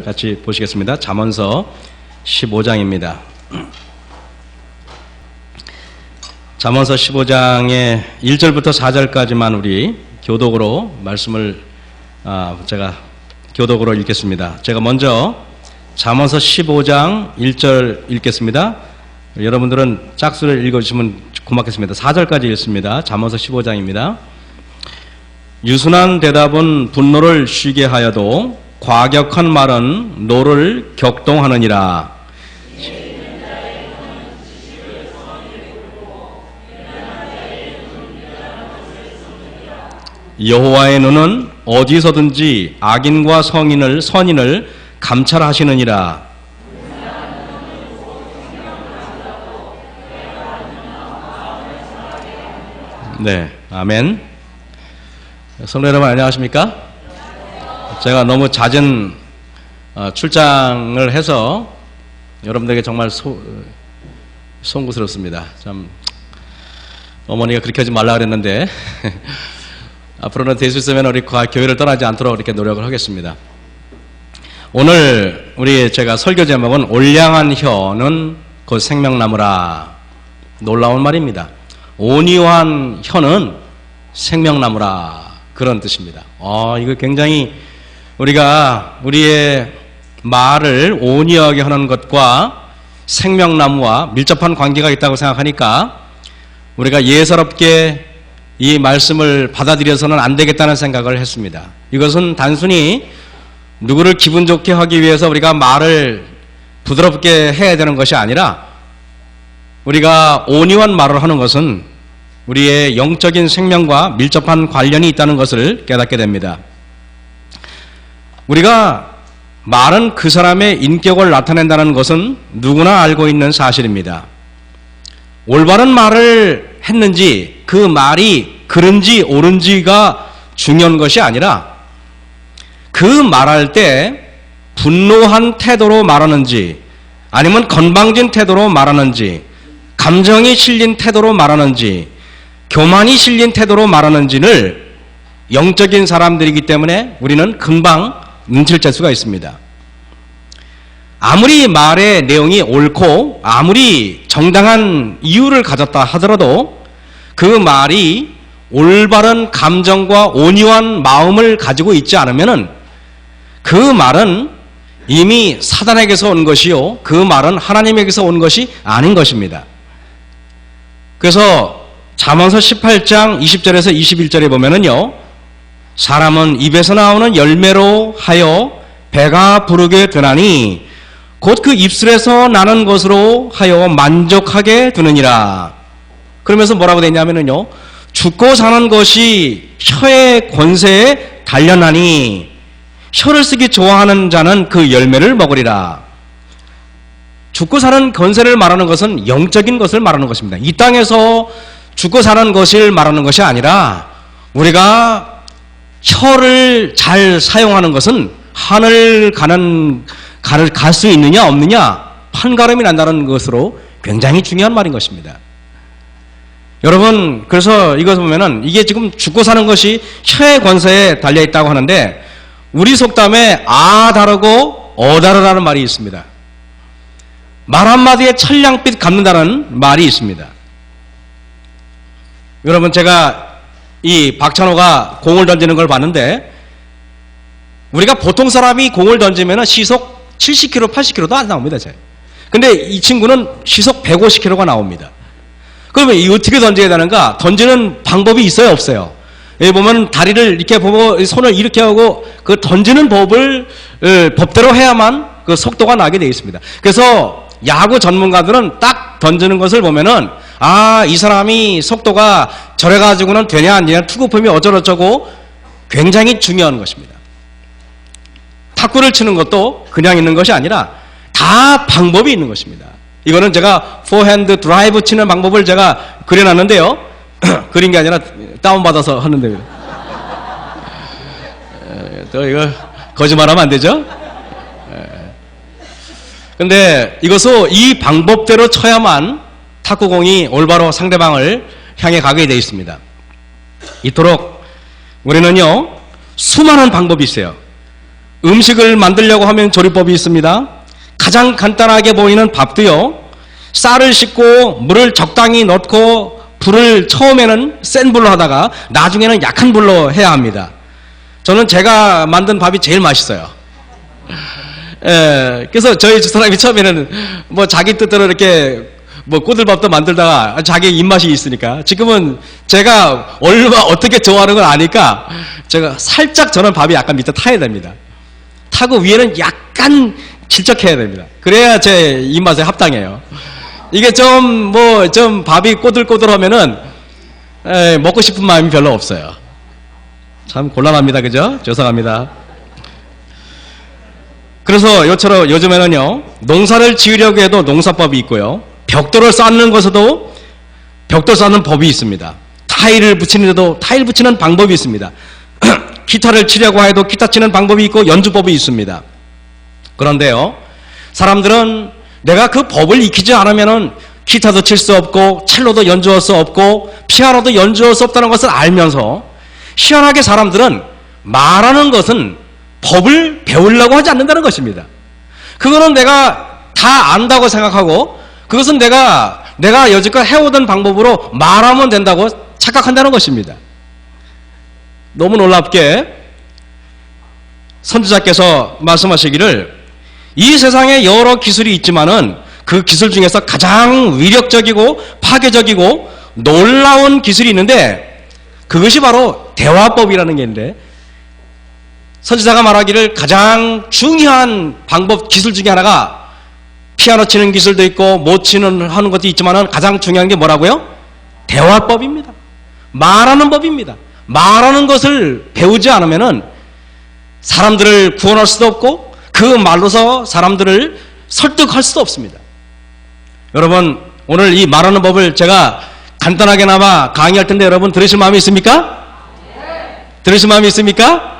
같이 보시겠습니다. 잠언서 15장입니다. 잠언서 15장의 1절부터 4절까지만 우리 교독으로 말씀을 제가 교독으로 읽겠습니다. 제가 먼저 잠언서 15장 1절 읽겠습니다. 여러분들은 짝수를 읽어주시면 고맙겠습니다. 4절까지 읽습니다. 잠언서 15장입니다. 유순한 대답은 분노를 쉬게 하여도 과격한 말은 노를 격동하느니라. 여호와의 눈은 어디서든지 악인과 선인을 감찰하시느니라. 네, 아멘. 성도 여러분 안녕하십니까? 제가 너무 잦은 출장을 해서 여러분들에게 정말 송구스럽습니다. 참 어머니가 그렇게 하지 말라 그랬는데 앞으로는 될 수 있으면 우리 교회를 떠나지 않도록 이렇게 노력을 하겠습니다. 오늘 제가 설교 제목은 올량한 혀는 곧 생명나무라. 놀라운 말입니다. 온유한 혀는 생명나무라. 그런 뜻입니다. 이거 굉장히 우리가 우리의 말을 온유하게 하는 것과 생명나무와 밀접한 관계가 있다고 생각하니까 우리가 예사롭게 이 말씀을 받아들여서는 안 되겠다는 생각을 했습니다. 이것은 단순히 누구를 기분 좋게 하기 위해서 우리가 말을 부드럽게 해야 되는 것이 아니라 우리가 온유한 말을 하는 것은 우리의 영적인 생명과 밀접한 관련이 있다는 것을 깨닫게 됩니다. 우리가 말은 그 사람의 인격을 나타낸다는 것은 누구나 알고 있는 사실입니다. 올바른 말을 했는지 그 말이 그른지 옳은지가 중요한 것이 아니라 그 말할 때 분노한 태도로 말하는지 아니면 건방진 태도로 말하는지 감정이 실린 태도로 말하는지 교만이 실린 태도로 말하는지를 영적인 사람들이기 때문에 우리는 금방 눈치를 챌 수가 있습니다. 아무리 말의 내용이 옳고 아무리 정당한 이유를 가졌다 하더라도 그 말이 올바른 감정과 온유한 마음을 가지고 있지 않으면 그 말은 이미 사단에게서 온 것이요 그 말은 하나님에게서 온 것이 아닌 것입니다. 그래서 잠언서 18장 20절에서 21절에 보면은요, 사람은 입에서 나오는 열매로 하여 배가 부르게 되나니 곧 그 입술에서 나는 것으로 하여 만족하게 되느니라. 그러면서 뭐라고 되냐면은요, 죽고 사는 것이 혀의 권세에 달려나니 혀를 쓰기 좋아하는 자는 그 열매를 먹으리라. 죽고 사는 권세를 말하는 것은 영적인 것을 말하는 것입니다. 이 땅에서 죽고 사는 것을 말하는 것이 아니라 우리가 혀를 잘 사용하는 것은 하늘 갈 수 있느냐 없느냐 판가름이 난다는 것으로 굉장히 중요한 말인 것입니다. 여러분, 그래서 이것을 보면은 이게 지금 죽고 사는 것이 혀의 권세에 달려있다고 하는데 우리 속담에 다르고 다르다는 말이 있습니다. 말 한마디에 천냥빛 갚는다는 말이 있습니다. 여러분, 제가 이 박찬호가 공을 던지는 걸 봤는데 우리가 보통 사람이 공을 던지면 시속 70km, 80km도 안 나옵니다. 근데 이 친구는 시속 150km가 나옵니다. 그러면 이 어떻게 던져야 되는가? 던지는 방법이 있어요, 없어요? 여기 보면 다리를 이렇게 보고 손을 이렇게 하고 그 던지는 법대로 해야만 그 속도가 나게 되어 있습니다. 그래서 야구 전문가들은 딱 던지는 것을 보면은 이 사람이 속도가 저래 가지고는 되냐 안 되냐 투구폼이 어쩌고저쩌고 굉장히 중요한 것입니다. 탁구를 치는 것도 그냥 있는 것이 아니라 다 방법이 있는 것입니다. 이거는 제가 포핸드 드라이브 치는 방법을 제가 그려놨는데요. 그린 게 아니라 다운받아서 하는데 또 이거 거짓말하면 안 되죠? 근데 이것은 이 방법대로 쳐야만 탁구공이 올바로 상대방을 향해 가게 되어 있습니다. 이토록 우리는요 수많은 방법이 있어요. 음식을 만들려고 하면 조리법이 있습니다. 가장 간단하게 보이는 밥도요, 쌀을 씻고 물을 적당히 넣고 불을 처음에는 센 불로 하다가 나중에는 약한 불로 해야 합니다. 저는 제가 만든 밥이 제일 맛있어요. 그래서 저희 집사람이 처음에는 뭐 자기 뜻대로 이렇게 뭐 꼬들밥도 만들다가 자기 입맛이 있으니까, 지금은 제가 얼마 어떻게 좋아하는 걸 아니까 제가 살짝, 저는 밥이 약간 밑에 타야 됩니다. 타고 위에는 약간 질척해야 됩니다. 그래야 제 입맛에 합당해요. 이게 좀 밥이 꼬들꼬들하면은 먹고 싶은 마음이 별로 없어요. 참 곤란합니다. 그죠? 죄송합니다. 그래서 요즘에는요, 농사를 지으려고 해도 농사법이 있고요, 벽돌을 쌓는 것에도 벽돌 쌓는 법이 있습니다. 타일을 붙이는데도 타일 붙이는 방법이 있습니다. 기타를 치려고 해도 기타 치는 방법이 있고 연주법이 있습니다. 그런데요, 사람들은 내가 그 법을 익히지 않으면은 기타도 칠 수 없고 첼로도 연주할 수 없고 피아노도 연주할 수 없다는 것을 알면서, 희한하게 사람들은 말하는 것은 법을 배우려고 하지 않는다는 것입니다. 그거는 내가 다 안다고 생각하고, 그것은 내가 여지껏 해오던 방법으로 말하면 된다고 착각한다는 것입니다. 너무 놀랍게 선지자께서 말씀하시기를, 이 세상에 여러 기술이 있지만은 그 기술 중에서 가장 위력적이고 파괴적이고 놀라운 기술이 있는데, 그것이 바로 대화법이라는 게 있는데, 선지자가 말하기를 가장 중요한 방법, 기술 중에 하나가 피아노 치는 기술도 있고 못 치는 하는 것도 있지만은 가장 중요한 게 뭐라고요? 대화법입니다. 말하는 법입니다. 말하는 것을 배우지 않으면은 사람들을 구원할 수도 없고 그 말로서 사람들을 설득할 수도 없습니다. 여러분, 오늘 이 말하는 법을 제가 간단하게나마 강의할 텐데 여러분 들으실 마음이 있습니까? 네. 들으실 마음이 있습니까?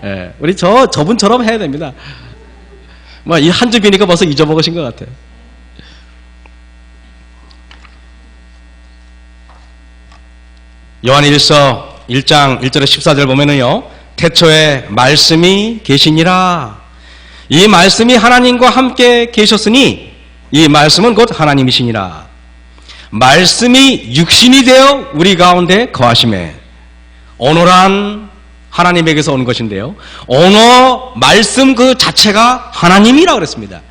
네. 우리 저분처럼 해야 됩니다. 뭐 이 한 줍이니까 벌써 잊어먹으신 것 같아요. 요한일서 1장 1절에 14절 보면은요, 태초에 말씀이 계시니라. 이 말씀이 하나님과 함께 계셨으니 이 말씀은 곧 하나님이시니라. 말씀이 육신이 되어 우리 가운데 거하심에. 언어란 하나님에게서 온 것인데요, 언어, 말씀 그 자체가 하나님이라고 그랬습니다.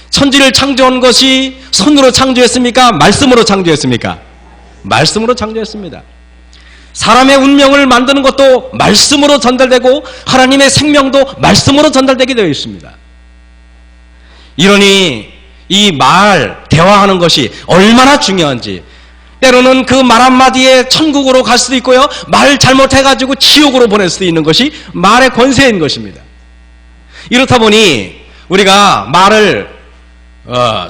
천지를 창조한 것이 손으로 창조했습니까? 말씀으로 창조했습니까? 말씀으로 창조했습니다. 사람의 운명을 만드는 것도 말씀으로 전달되고 하나님의 생명도 말씀으로 전달되게 되어 있습니다. 이러니 이 대화하는 것이 얼마나 중요한지, 때로는 그 말 한마디에 천국으로 갈 수도 있고요, 말 잘못해가지고 지옥으로 보낼 수도 있는 것이 말의 권세인 것입니다. 이렇다 보니 우리가 말을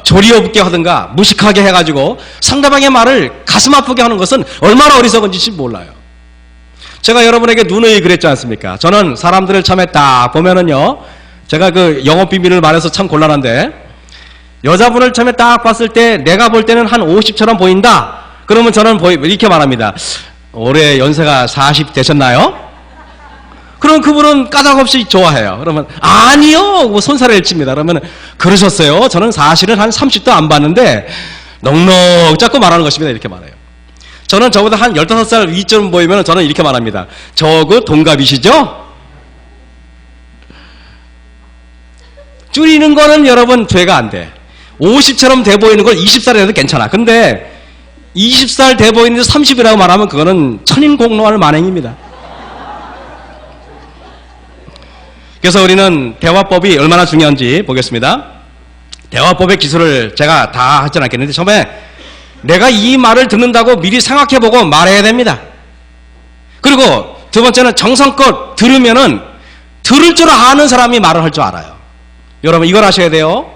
조리 없게 하든가 무식하게 해가지고 상대방의 말을 가슴 아프게 하는 것은 얼마나 어리석은지 몰라요. 제가 여러분에게 누누이 그랬지 않습니까? 저는 사람들을 처음에 딱 보면은요, 제가 그 영업 비밀을 말해서 참 곤란한데, 여자분을 처음에 딱 봤을 때 내가 볼 때는 한 50처럼 보인다. 그러면 저는 이렇게 말합니다. 올해 연세가 40 되셨나요? 그럼 그분은 까닭없이 좋아해요. 그러면 아니요, 뭐 손사래를 칩니다. 그러면 그러셨어요. 저는 사실은 한 30도 안 봤는데 넉넉 잡고 말하는 것입니다. 이렇게 말해요. 저는 저보다 한 15살 위쯤 보이면 저는 이렇게 말합니다. 저그 동갑이시죠? 줄이는 거는 여러분 죄가 안 돼. 50처럼 돼 보이는 걸 20살에 해도 괜찮아. 근데 20살 돼 보이는데 30이라고 말하면 그거는 천인공노할 만행입니다. 그래서 우리는 대화법이 얼마나 중요한지 보겠습니다. 대화법의 기술을 제가 다 하진 않겠는데, 처음에 내가 이 말을 듣는다고 미리 생각해보고 말해야 됩니다. 그리고 두 번째는 정성껏 들으면은 들을 줄 아는 사람이 말을 할 줄 알아요. 여러분 이걸 아셔야 돼요.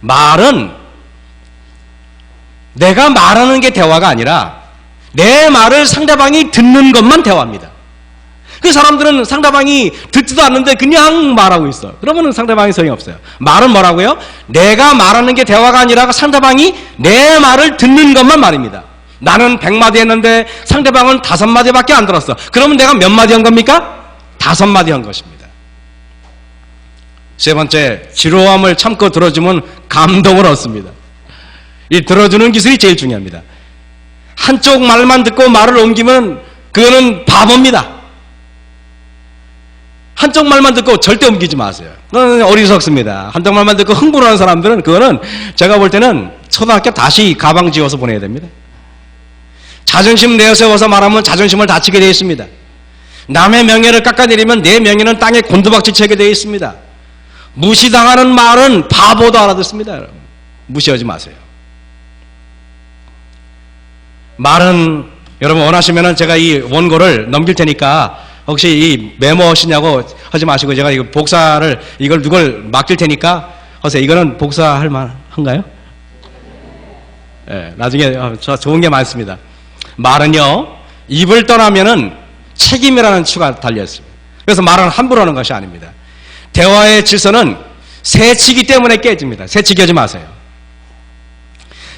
말은 내가 말하는 게 대화가 아니라 내 말을 상대방이 듣는 것만 대화입니다. 그 사람들은 상대방이 듣지도 않는데 그냥 말하고 있어. 그러면 상대방이 소용이 없어요. 말은 뭐라고요? 내가 말하는 게 대화가 아니라 상대방이 내 말을 듣는 것만 말입니다. 나는 100마디 했는데 상대방은 5마디밖에 안 들었어. 그러면 내가 몇 마디 한 겁니까? 5마디 한 것입니다. 세 번째, 지루함을 참고 들어주면 감동을 얻습니다. 이 들어주는 기술이 제일 중요합니다. 한쪽 말만 듣고 말을 옮기면 그거는 바보입니다. 한쪽 말만 듣고 절대 옮기지 마세요. 그건 어리석습니다. 한쪽 말만 듣고 흥분하는 사람들은 그거는 제가 볼 때는 초등학교 다시 가방 지어서 보내야 됩니다. 자존심 내세워서 말하면 자존심을 다치게 되어 있습니다. 남의 명예를 깎아내리면 내 명예는 땅에 곤두박질 치게 되어 있습니다. 무시당하는 말은 바보도 알아듣습니다. 여러분. 무시하지 마세요. 말은 여러분 원하시면 제가 이 원고를 넘길 테니까 혹시 이 메모하시냐고 하지 마시고 제가 이거 복사를 이걸 누굴 맡길 테니까 하세요. 이거는 복사할 만한가요? 네, 나중에 저 좋은 게 많습니다. 말은요 입을 떠나면은 책임이라는 추가 달려 있습니다. 그래서 말은 함부로 하는 것이 아닙니다. 대화의 질서는 새치기 때문에 깨집니다. 새치기 하지 마세요.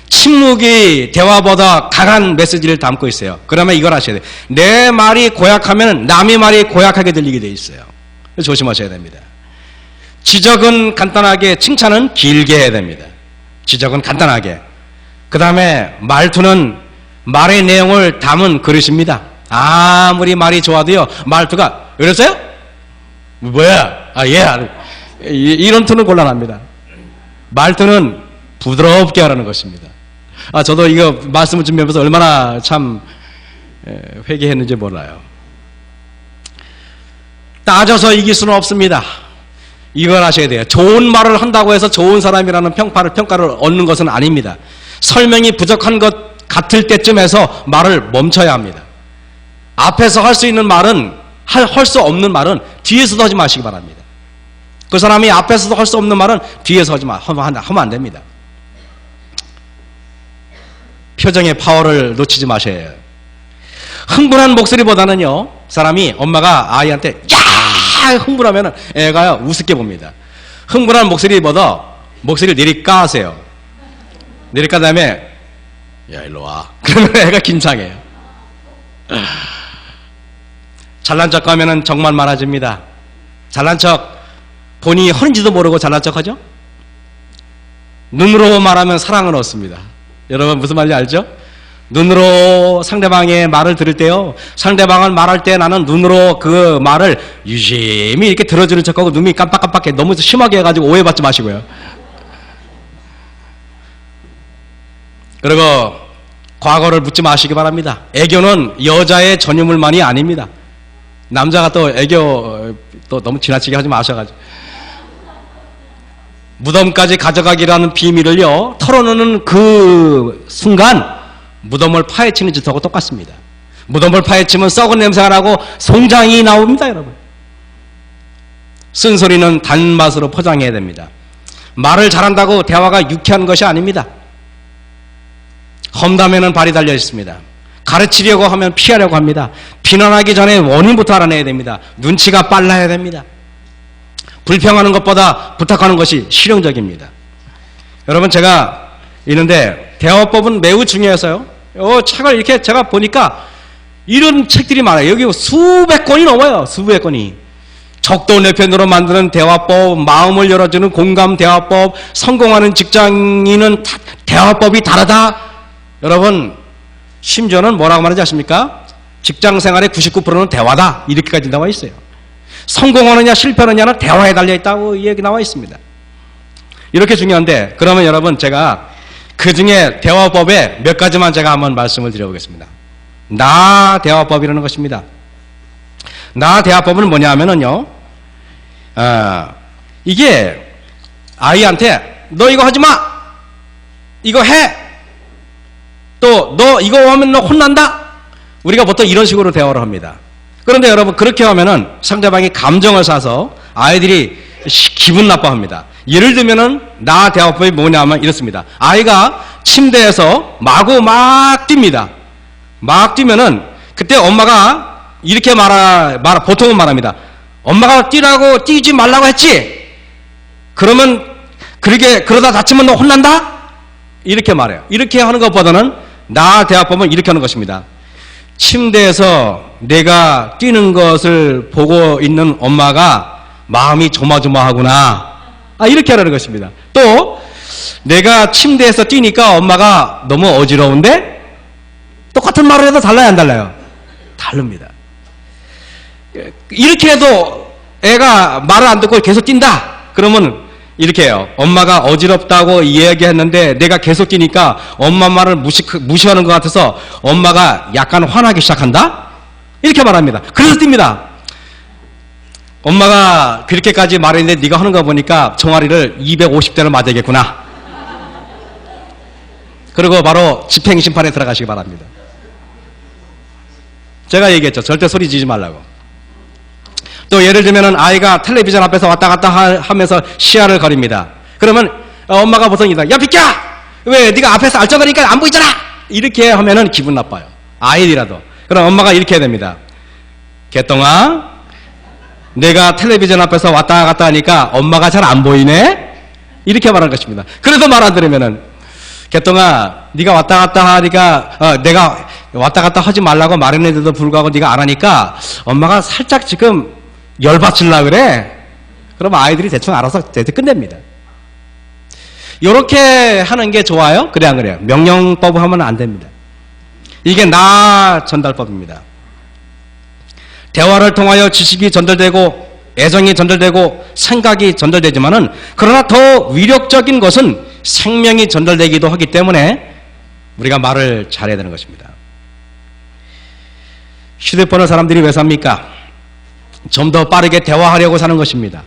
침묵이 대화보다 강한 메시지를 담고 있어요. 그러면 이걸 하셔야 돼요. 내 말이 고약하면 남의 말이 고약하게 들리게 돼 있어요. 조심하셔야 됩니다. 지적은 간단하게, 칭찬은 길게 해야 됩니다. 지적은 간단하게. 그 다음에 말투는 말의 내용을 담은 그릇입니다. 아무리 말이 좋아도요, 말투가, 그랬어요? 뭐야? 이런 투는 곤란합니다. 말투는 부드럽게 하라는 것입니다. 저도 이거 말씀을 준비하면서 얼마나 참 회개했는지 몰라요. 따져서 이길 수는 없습니다. 이걸 하셔야 돼요. 좋은 말을 한다고 해서 좋은 사람이라는 평가를 얻는 것은 아닙니다. 설명이 부족한 것 같을 때쯤에서 말을 멈춰야 합니다. 앞에서 할 수 있는 말은, 할 수 없는 말은 뒤에서도 하지 마시기 바랍니다. 그 사람이 앞에서도 할 수 없는 말은 뒤에서 하면 안 됩니다. 표정의 파워를 놓치지 마셔야 해요. 흥분한 목소리보다는요, 사람이, 엄마가 아이한테 야! 흥분하면 애가 우습게 봅니다. 흥분한 목소리보다 목소리를 내리까세요. 내리까 다음에 야 일로 와. 그러면 애가 긴장해요. 잘난 척 하면은 정말 많아집니다. 잘난 척, 본인이 허는지도 모르고 잘난 척 하죠? 눈으로 말하면 사랑을 얻습니다. 여러분 무슨 말인지 알죠? 눈으로 상대방의 말을 들을 때요, 상대방을 말할 때 나는 눈으로 그 말을 유심히 이렇게 들어주는 척하고 눈이 깜빡깜빡해. 너무 심하게 해가지고 오해받지 마시고요. 그리고 과거를 묻지 마시기 바랍니다. 애교는 여자의 전유물만이 아닙니다. 남자가 또 애교 또 너무 지나치게 하지 마셔가지고 무덤까지 가져가기라는 비밀을요 털어놓는 그 순간 무덤을 파헤치는 짓하고 똑같습니다. 무덤을 파헤치면 썩은 냄새가 나고 송장이 나옵니다. 여러분, 쓴소리는 단맛으로 포장해야 됩니다. 말을 잘한다고 대화가 유쾌한 것이 아닙니다. 험담에는 발이 달려 있습니다. 가르치려고 하면 피하려고 합니다. 비난하기 전에 원인부터 알아내야 됩니다. 눈치가 빨라야 됩니다. 불평하는 것보다 부탁하는 것이 실용적입니다. 여러분, 제가 있는데 대화법은 매우 중요해서요, 책을 이렇게 제가 보니까 이런 책들이 많아요. 여기 수백 권이 넘어요. 수백 권이. 적도 내 편으로 만드는 대화법, 마음을 열어주는 공감 대화법, 성공하는 직장인은 대화법이 다르다. 여러분, 심지어는 뭐라고 말하지 아십니까? 직장 생활의 99%는 대화다, 이렇게까지 나와 있어요. 성공하느냐 실패하느냐는 대화에 달려있다고 이 얘기 나와 있습니다. 이렇게 중요한데, 그러면 여러분 제가 그 중에 대화법에 몇 가지만 제가 한번 말씀을 드려보겠습니다. 나 대화법이라는 것입니다. 나 대화법은 뭐냐 하면은요, 이게 아이한테 너 이거 하지 마, 이거 해, 또 너 이거 하면 너 혼난다, 우리가 보통 이런 식으로 대화를 합니다. 그런데 여러분, 그렇게 하면은 상대방이 감정을 사서 아이들이 기분 나빠합니다. 예를 들면은 나 대화법이 뭐냐면 이렇습니다. 아이가 침대에서 마구 막 뜁니다. 막 뛰면은 그때 엄마가 이렇게 보통은 말합니다. 엄마가 뛰라고, 뛰지 말라고 했지? 그러면 그러다 다치면 너 혼난다? 이렇게 말해요. 이렇게 하는 것보다는 나 대화법은 이렇게 하는 것입니다. 침대에서 내가 뛰는 것을 보고 있는 엄마가 마음이 조마조마하구나. 이렇게 하라는 것입니다. 또 내가 침대에서 뛰니까 엄마가 너무 어지러운데 똑같은 말을 해도 달라요, 안 달라요? 다릅니다. 이렇게 해도 애가 말을 안 듣고 계속 뛴다. 그러면 이렇게 해요. 엄마가 어지럽다고 이야기했는데 내가 계속 뛰니까 엄마 말을 무시하는 것 같아서 엄마가 약간 화나기 시작한다? 이렇게 말합니다. 그래서 뜁니다. 엄마가 그렇게까지 말했는데 네가 하는 거 보니까 종아리를 250대를 맞아야겠구나. 그리고 바로 집행심판에 들어가시기 바랍니다. 제가 얘기했죠. 절대 소리 지지 말라고. 또 예를 들면 아이가 텔레비전 앞에서 왔다 갔다 하면서 시야를 가립니다. 그러면 엄마가 보통 이다. 야 비켜! 왜 네가 앞에서 알짱거리니까 안 보이잖아! 이렇게 하면은 기분 나빠요. 아이들이라도. 그럼 엄마가 이렇게 해야 됩니다. 개똥아, 내가 텔레비전 앞에서 왔다 갔다 하니까 엄마가 잘 안 보이네? 이렇게 말하는 것입니다. 그래도 말 안 들으면은 개똥아, 네가 왔다 갔다 하니까 내가 왔다 갔다 하지 말라고 말했는데도 불구하고 네가 안 하니까 엄마가 살짝 지금 열받칠라 그래? 그럼 아이들이 대충 알아서 끝냅니다. 이렇게 하는 게 좋아요? 그래 안 그래요? 명령법을 하면 안 됩니다. 이게 나 전달법입니다. 대화를 통하여 지식이 전달되고 애정이 전달되고 생각이 전달되지만은 그러나 더 위력적인 것은 생명이 전달되기도 하기 때문에 우리가 말을 잘해야 되는 것입니다. 휴대폰을 사람들이 왜 삽니까? 좀 더 빠르게 대화하려고 사는 것입니다.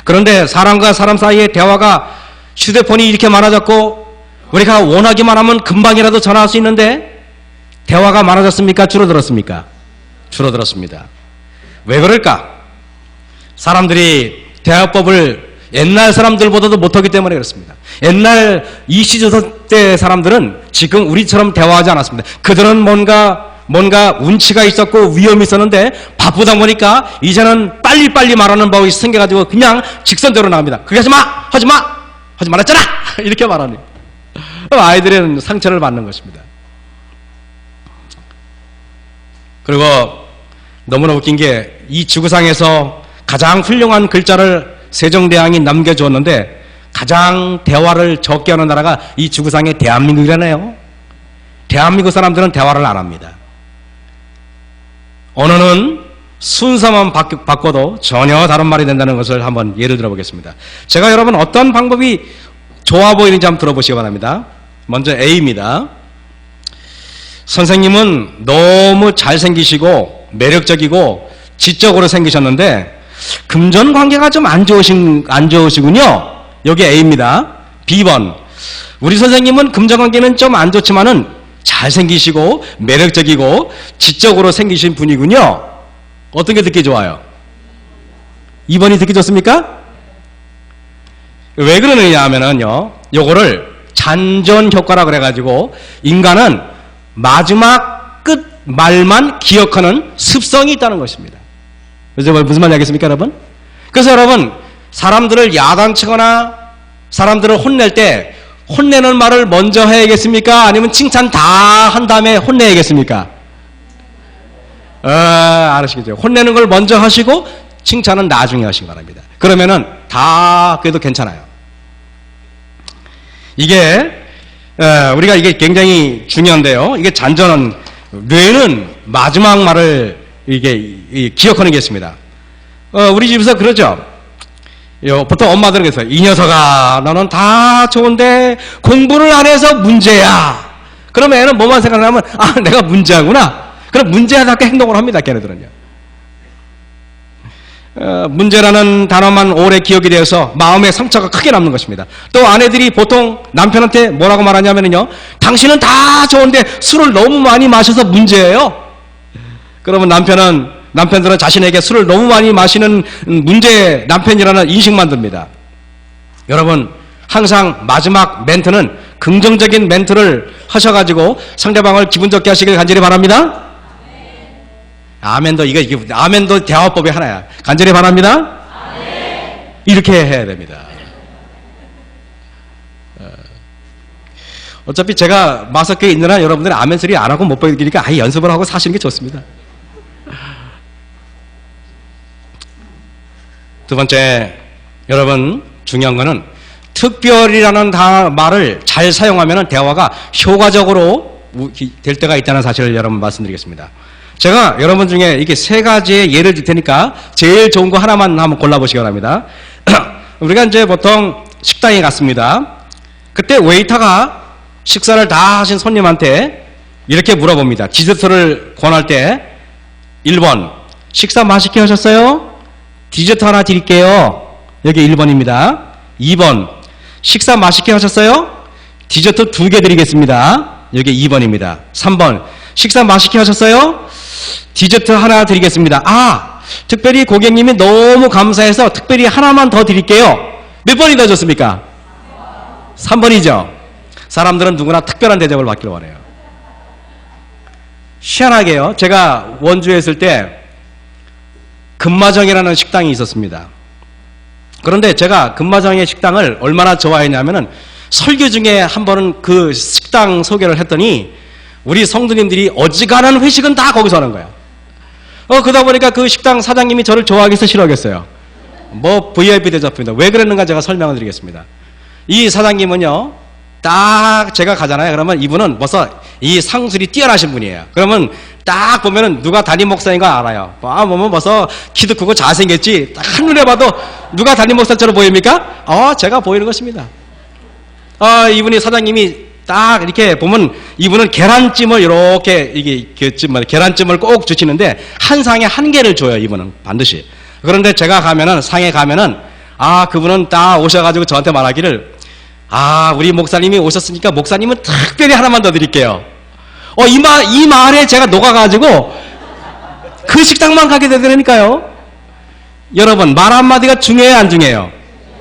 그런데 사람과 사람 사이의 대화가 휴대폰이 이렇게 많아졌고 우리가 원하기만 하면 금방이라도 전화할 수 있는데 대화가 많아졌습니까? 줄어들었습니까? 줄어들었습니다. 왜 그럴까? 사람들이 대화법을 옛날 사람들보다도 못하기 때문에 그렇습니다. 옛날 이 시대 사람들은 지금 우리처럼 대화하지 않았습니다. 그들은 뭔가 운치가 있었고 위험이 있었는데 바쁘다 보니까 이제는 빨리빨리 말하는 법이 생겨가지고 그냥 직선대로 나갑니다. 그게 하지 말았잖아! 이렇게 말하는. 아이들은 상처를 받는 것입니다. 그리고 너무나 웃긴 게 이 지구상에서 가장 훌륭한 글자를 세종대왕이 남겨주었는데 가장 대화를 적게 하는 나라가 이 지구상의 대한민국이라네요. 대한민국 사람들은 대화를 안 합니다. 언어는 순서만 바꿔도 전혀 다른 말이 된다는 것을 한번 예를 들어보겠습니다. 제가 여러분 어떤 방법이 좋아 보이는지 한번 들어보시기 바랍니다. 먼저 A입니다. 선생님은 너무 잘생기시고 매력적이고 지적으로 생기셨는데 금전관계가 좀 안 좋으시군요. 여기 A입니다. B번, 우리 선생님은 금전관계는 좀 안 좋지만은 잘생기시고 매력적이고 지적으로 생기신 분이군요. 어떤 게 듣기 좋아요? 2번이 듣기 좋습니까? 왜 그러느냐 하면은요, 요거를 잔존 효과라 그래가지고 인간은 마지막 끝 말만 기억하는 습성이 있다는 것입니다. 그래서 무슨 말인지 알겠습니까, 여러분? 그래서 여러분, 사람들을 야단치거나 사람들을 혼낼 때 혼내는 말을 먼저 해야겠습니까? 아니면 칭찬 다 한 다음에 혼내야겠습니까? 알으시겠죠? 혼내는 걸 먼저 하시고 칭찬은 나중에 하시기 바랍니다. 그러면은 다 그래도 괜찮아요. 이게 우리가 이게 굉장히 중요한데요. 이게 잔전은 뇌는 마지막 말을 이게 기억하는 게 있습니다. 우리 집에서 그러죠. 보통 엄마들은 그래서 이 녀석아 너는 다 좋은데 공부를 안 해서 문제야. 그러면 애는 뭐만 생각하면 내가 문제하구나. 그럼 문제하다고 행동을 합니다. 걔네들은요. 문제라는 단어만 오래 기억이 되어서 마음의 상처가 크게 남는 것입니다. 또 아내들이 보통 남편한테 뭐라고 말하냐면요, 당신은 다 좋은데 술을 너무 많이 마셔서 문제예요. 그러면 남편들은 자신에게 술을 너무 많이 마시는 문제 남편이라는 인식만 듭니다. 여러분, 항상 마지막 멘트는 긍정적인 멘트를 하셔가지고 상대방을 기분 좋게 하시길 간절히 바랍니다. 아멘도 아멘도 대화법의 하나야. 간절히 바랍니다. 이렇게 해야 됩니다. 어차피 제가 마석교에 있는 한 여러분들은 아멘 소리 안 하고 못 보이니까 아예 연습을 하고 사시는 게 좋습니다. 두 번째, 여러분 중요한 거는 특별이라는 말을 잘 사용하면 대화가 효과적으로 될 때가 있다는 사실을 여러분 말씀드리겠습니다. 제가 여러분 중에 이렇게 세 가지의 예를 들 테니까 제일 좋은 거 하나만 한번 골라보시기 바랍니다. 우리가 이제 보통 식당에 갔습니다. 그때 웨이터가 식사를 다 하신 손님한테 이렇게 물어봅니다. 디저트를 권할 때 1번, 식사 맛있게 하셨어요? 디저트 하나 드릴게요. 여기 1번입니다. 2번, 식사 맛있게 하셨어요? 디저트 2개 드리겠습니다. 여기 2번입니다. 3번, 식사 맛있게 하셨어요? 디저트 하나 드리겠습니다. 특별히 고객님이 너무 감사해서 특별히 하나만 더 드릴게요. 몇 번이 더 줬습니까? 3번이죠. 사람들은 누구나 특별한 대접을 받기를 원해요. 희한하게요. 제가 원주에 있을 때 금마정이라는 식당이 있었습니다. 그런데 제가 금마정의 식당을 얼마나 좋아했냐면은 설교 중에 한 번은 그 식당 소개를 했더니 우리 성도님들이 어지간한 회식은 다 거기서 하는 거예요. 그러다 보니까 그 식당 사장님이 저를 좋아하겠어 싫어하겠어요? VIP 대접입니다. 왜 그랬는가 제가 설명을 드리겠습니다. 이 사장님은요, 딱 제가 가잖아요. 그러면 이분은 벌써 이 상술이 뛰어나신 분이에요. 그러면 딱 보면은 누가 담임 목사인 거 알아요. 보면 벌써 키도 크고 잘생겼지. 딱 한눈에 봐도 누가 담임 목사처럼 보입니까? 제가 보이는 것입니다. 이분이 사장님이 딱 이렇게 보면 이분은 계란찜을 이렇게 계란찜을 꼭 주시는데 한 상에 한 개를 줘요. 이분은 반드시. 그런데 제가 가면은 상에 가면은 그분은 딱 오셔가지고 저한테 말하기를 우리 목사님이 오셨으니까 목사님은 특별히 하나만 더 드릴게요. 이 말에 제가 녹아가지고 그 식당만 가게 되더라니까요. 여러분, 말 한마디가 중요해요, 안 중요해요?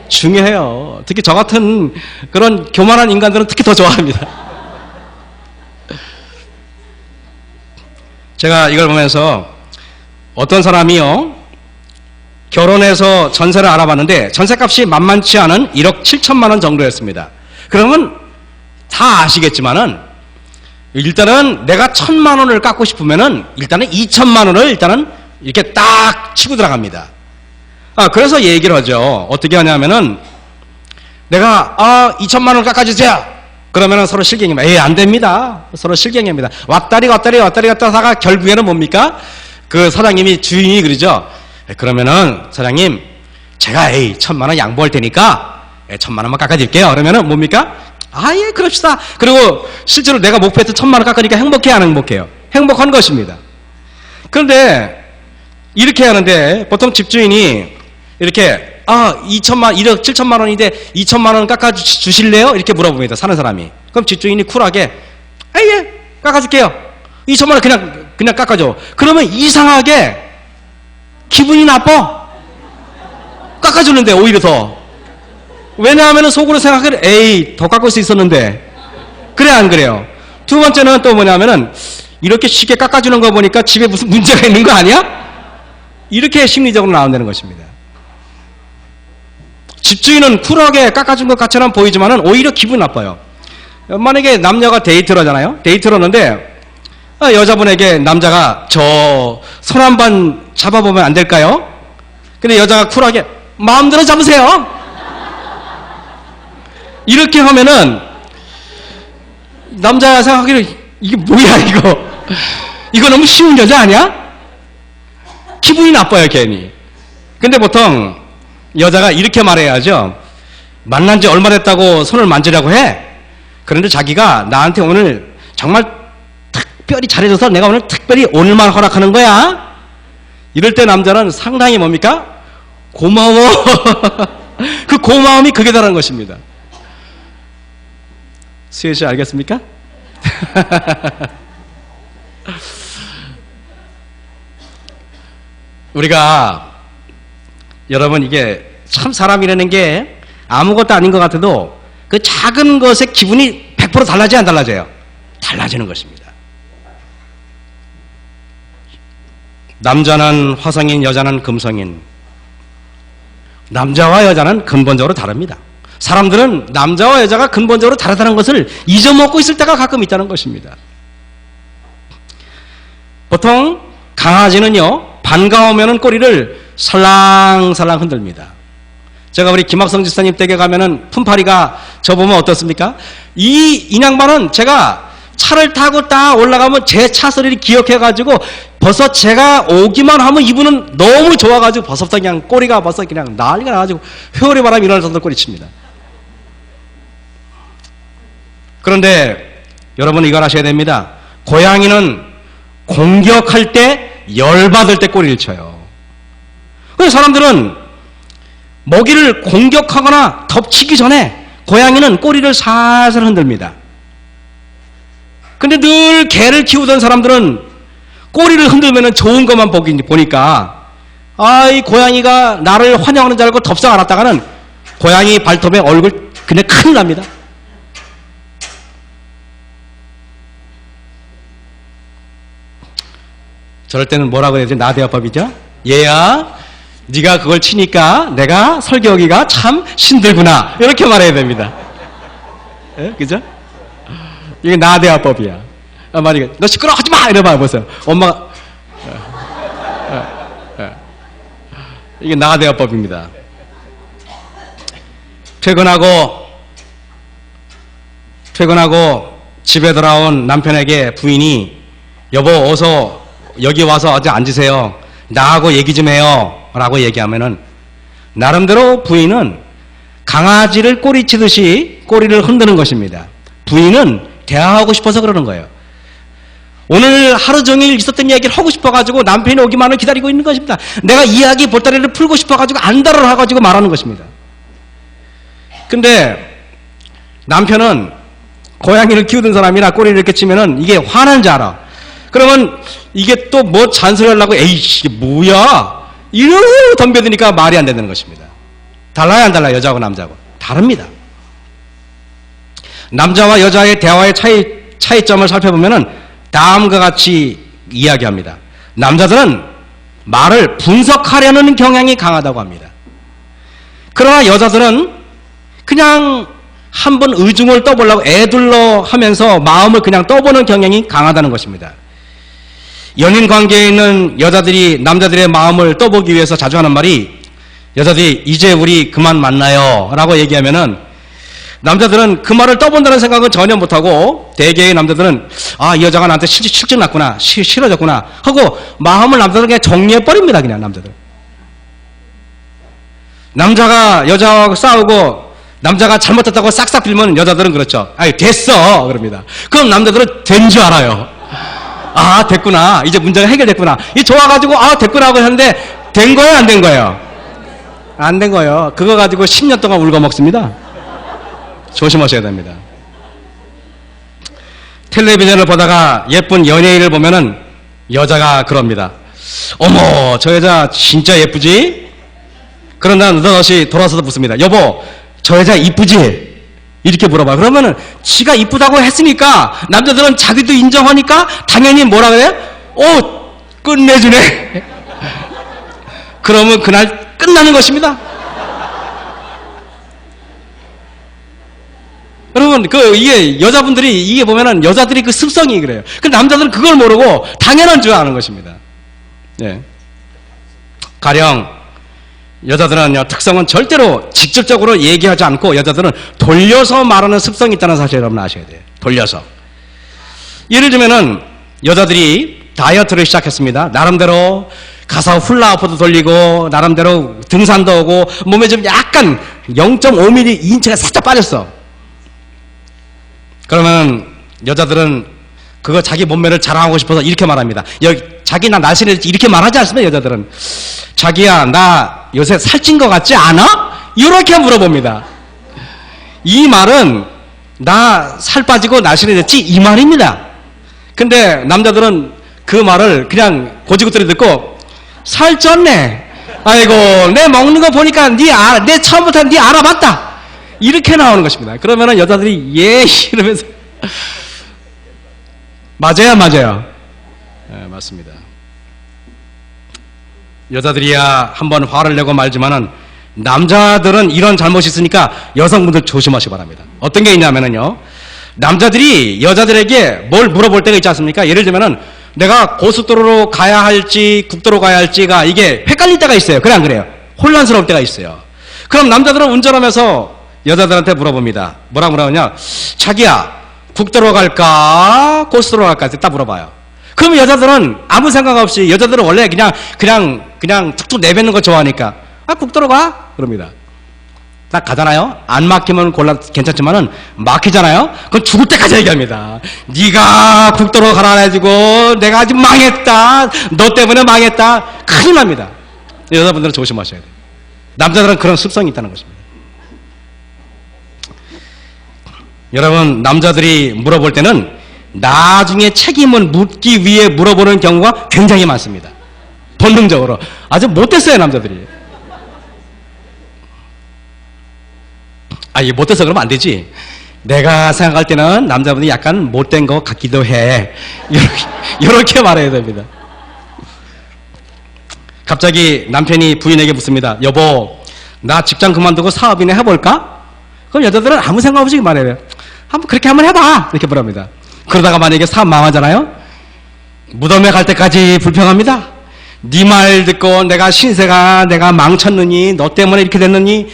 중요해요. 특히 저 같은 그런 교만한 인간들은 특히 더 좋아합니다. 제가 이걸 보면서 어떤 사람이요, 결혼해서 전세를 알아봤는데 전세값이 만만치 않은 1억 7천만 원 정도였습니다. 그러면 다 아시겠지만은 일단은 내가 1,000만 원을 깎고 싶으면은 일단은 2천만 원을 일단은 이렇게 딱 치고 들어갑니다. 그래서 얘기를 하죠. 어떻게 하냐면은 내가 2천만 원 깎아주세요. 그러면은 서로 실갱입니다. 안 됩니다. 서로 실갱입니다. 왔다리 갔다 하다가 결국에는 뭡니까? 그 사장님이 주인이 그러죠. 그러면은 사장님 제가 1,000만 원 양보할 테니까 1,000만 원만 깎아드릴게요. 그러면은 뭡니까? 예, 그럽시다. 그리고 실제로 내가 목표했던 1,000만 원 깎으니까 행복해요, 안 행복해요? 행복한 것입니다. 그런데 이렇게 하는데 보통 집주인이 이렇게 1억 7천만 원인데 2천만 원 깎아주실래요? 이렇게 물어봅니다. 사는 사람이. 그럼 집주인이 쿨하게 예, 깎아줄게요. 2천만 원 그냥 깎아줘. 그러면 이상하게 기분이 나빠. 깎아주는데 오히려 더. 왜냐하면 속으로 생각해 더 깎을 수 있었는데. 그래 안 그래요? 두 번째는 또 뭐냐면은 이렇게 쉽게 깎아주는 거 보니까 집에 무슨 문제가 있는 거 아니야? 이렇게 심리적으로 나온다는 것입니다. 집주인은 쿨하게 깎아준 것 같처럼 보이지만은 오히려 기분 나빠요. 만약에 남녀가 데이트를 하잖아요. 데이트를 하는데 여자분에게 남자가 저 손 한 번 잡아보면 안 될까요? 근데 여자가 쿨하게 마음대로 잡으세요. 이렇게 하면은 남자가 생각하기를 이게 뭐야 이거 너무 쉬운 여자 아니야? 기분이 나빠요 괜히. 근데 보통 여자가 이렇게 말해야죠. 만난 지 얼마 됐다고 손을 만지려고 해. 그런데 자기가 나한테 오늘 정말 특별히 잘해줘서 내가 오늘 특별히 오늘만 허락하는 거야. 이럴 때 남자는 상당히 뭡니까? 고마워. 그 고마움이 극에 달하는 것입니다. 수혜 씨 알겠습니까? 우리가 여러분 이게 참 사람이라는 게 아무것도 아닌 것 같아도 그 작은 것에 기분이 100% 달라져요, 안 달라져요? 달라지는 것입니다. 남자는 화성인, 여자는 금성인. 남자와 여자는 근본적으로 다릅니다. 사람들은 남자와 여자가 근본적으로 다르다는 것을 잊어먹고 있을 때가 가끔 있다는 것입니다. 보통 강아지는요, 반가우면 꼬리를 살랑살랑 흔듭니다. 제가 우리 김학성 지사님 댁에 가면은 품팔이가 저보면 어떻습니까? 이 양반은 제가 차를 타고 딱 올라가면 제 차 소리를 기억해가지고 벌써 제가 오기만 하면 이분은 너무 좋아가지고 벌써부터 그냥 꼬리가 벌써 그냥 난리가 나가지고 회오리 바람이 일어날 정도로 꼬리칩니다. 그런데 여러분 이걸 아셔야 됩니다. 고양이는 공격할 때 열받을 때 꼬리를 쳐요. 그래서 사람들은 먹이를 공격하거나 덮치기 전에 고양이는 꼬리를 살살 흔듭니다. 근데 늘 개를 키우던 사람들은 꼬리를 흔들면 좋은 것만 보니까 이 고양이가 나를 환영하는 줄 알고 덥석 알았다가는 고양이 발톱에 얼굴 그냥 큰일 납니다. 저럴 때는 뭐라고 해야 되지? 나대화법이죠? 얘야, 네가 그걸 치니까 내가 설교하기가 참 힘들구나. 이렇게 말해야 됩니다. 예? 그죠? 이게 나대화법이야. 말이가 너 시끄러워 하지 마! 이래봐 보세요. 엄마가 이게 나대화법입니다. 퇴근하고 집에 돌아온 남편에게 부인이 여보 어서 여기 와서 어디 앉으세요. 나하고 얘기 좀 해요. 라고 얘기하면은 나름대로 부인은 강아지를 꼬리치듯이 꼬리를 흔드는 것입니다. 부인은 대화하고 싶어서 그러는 거예요. 오늘 하루 종일 있었던 이야기를 하고 싶어가지고 남편이 오기만을 기다리고 있는 것입니다. 내가 이야기 보따리를 풀고 싶어가지고 안달을 해가지고 말하는 것입니다. 근데 남편은 고양이를 키우던 사람이라 꼬리를 이렇게 치면은 이게 화난 줄 알아. 그러면 이게 또 뭐 잔소리 하려고 에이씨 이게 뭐야 이러고 덤벼드니까 말이 안 되는 것입니다. 달라요 안 달라요? 여자하고 남자하고 다릅니다. 남자와 여자의 대화의 차이점을 살펴보면은 다음과 같이 이야기합니다. 남자들은 말을 분석하려는 경향이 강하다고 합니다. 그러나 여자들은 그냥 한번 의중을 떠보려고 애둘러 하면서 마음을 그냥 떠보는 경향이 강하다는 것입니다. 연인 관계에 있는 여자들이 남자들의 마음을 떠보기 위해서 자주 하는 말이 여자들이 이제 우리 그만 만나요 라고 얘기하면은 남자들은 그 말을 떠본다는 생각은 전혀 못하고 대개의 남자들은 이 여자가 나한테 실증 났구나 싫어졌구나 하고 마음을 남자들은 그냥 정리해버립니다. 그냥 남자들 남자가 여자하고 싸우고 남자가 잘못했다고 싹싹 빌면 여자들은 그렇죠. 됐어 그럽니다. 그럼 남자들은 된 줄 알아요. 됐구나 이제 문제가 해결됐구나 이 좋아가지고 됐구나 하고 하는데 된 거예요 안 된 거예요? 안 된 거예요. 그거 가지고 10년 동안 울고 먹습니다. 조심하셔야 됩니다. 텔레비전을 보다가 예쁜 연예인을 보면은 여자가 그럽니다. 어머 저 여자 진짜 예쁘지? 그런다 너다시 돌아서서 묻습니다. 여보 저 여자 이쁘지? 이렇게 물어봐요. 그러면은 지가 이쁘다고 했으니까 남자들은 자기도 인정하니까 당연히 뭐라 그래요? 끝내주네. 그러면 그날 끝나는 것입니다. 여러분, 이게 여자분들이 이게 보면은 여자들이 그 습성이 그래요. 근데 남자들은 그걸 모르고 당연한 줄 아는 것입니다. 예. 가령 여자들은 특성은 절대로 직접적으로 얘기하지 않고 여자들은 돌려서 말하는 습성이 있다는 사실 여러분 아셔야 돼요. 돌려서. 예를 들면은 여자들이 다이어트를 시작했습니다. 나름대로 가서 훌라후프도 돌리고 나름대로 등산도 하고 몸에 좀 약간 0.5mm 2인치가 살짝 빠졌어. 그러면 여자들은 그거 자기 몸매를 자랑하고 싶어서 이렇게 말합니다. 자기 나 날씬해졌지 이렇게 말하지 않습니까? 여자들은 자기야 나 요새 살찐 것 같지 않아? 이렇게 물어봅니다. 이 말은 나 살 빠지고 날씬해졌지 이 말입니다. 근데 남자들은 그 말을 그냥 고지고대로 듣고 살쪘네. 아이고 내 먹는 거 보니까 내 처음부터 네 알아봤다. 이렇게 나오는 것입니다. 그러면은 여자들이 예 이러면서 맞아요. 네, 맞습니다. 여자들이야 한번 화를 내고 말지만은 남자들은 이런 잘못이 있으니까 여성분들 조심하시기 바랍니다. 어떤 게 있냐면은요. 남자들이 여자들에게 뭘 물어볼 때가 있지 않습니까? 예를 들면은 내가 고속도로로 가야 할지 국도로 가야 할지가 이게 헷갈릴 때가 있어요. 그래 안 그래요? 혼란스러울 때가 있어요. 그럼 남자들은 운전하면서 여자들한테 물어봅니다. 뭐라 물어보냐? 자기야, 국도로 갈까? 고속도로 갈까? 딱 물어봐요. 그러면 여자들은 아무 생각 없이, 여자들은 원래 그냥 툭툭 내뱉는 거 좋아하니까, 아, 국도로 가? 그럽니다. 딱 가잖아요. 안 막히면 괜찮지만은 막히잖아요. 그건 죽을 때까지 얘기합니다. 네가 국도로 가라 해가지고 내가 아주 망했다. 너 때문에 망했다. 큰일 납니다. 여자분들은 조심하셔야 돼요. 남자들은 그런 습성이 있다는 것입니다. 여러분, 남자들이 물어볼 때는 나중에 책임을 묻기 위해 물어보는 경우가 굉장히 많습니다. 본능적으로. 아주 못됐어요, 남자들이. 아, 이게 못돼서 그러면 안 되지. 내가 생각할 때는 남자분이 약간 못된 것 같기도 해. 이렇게 말해야 됩니다. 갑자기 남편이 부인에게 묻습니다. 여보, 나 직장 그만두고 사업이나 해볼까? 그럼 여자들은 아무 생각 없이 말해요. 한번 그렇게 한번 해봐. 이렇게 말합니다. 그러다가 만약에 사업 망하잖아요? 무덤에 갈 때까지 불평합니다. 네 말 듣고 내가 신세가 내가 망쳤느니 너 때문에 이렇게 됐느니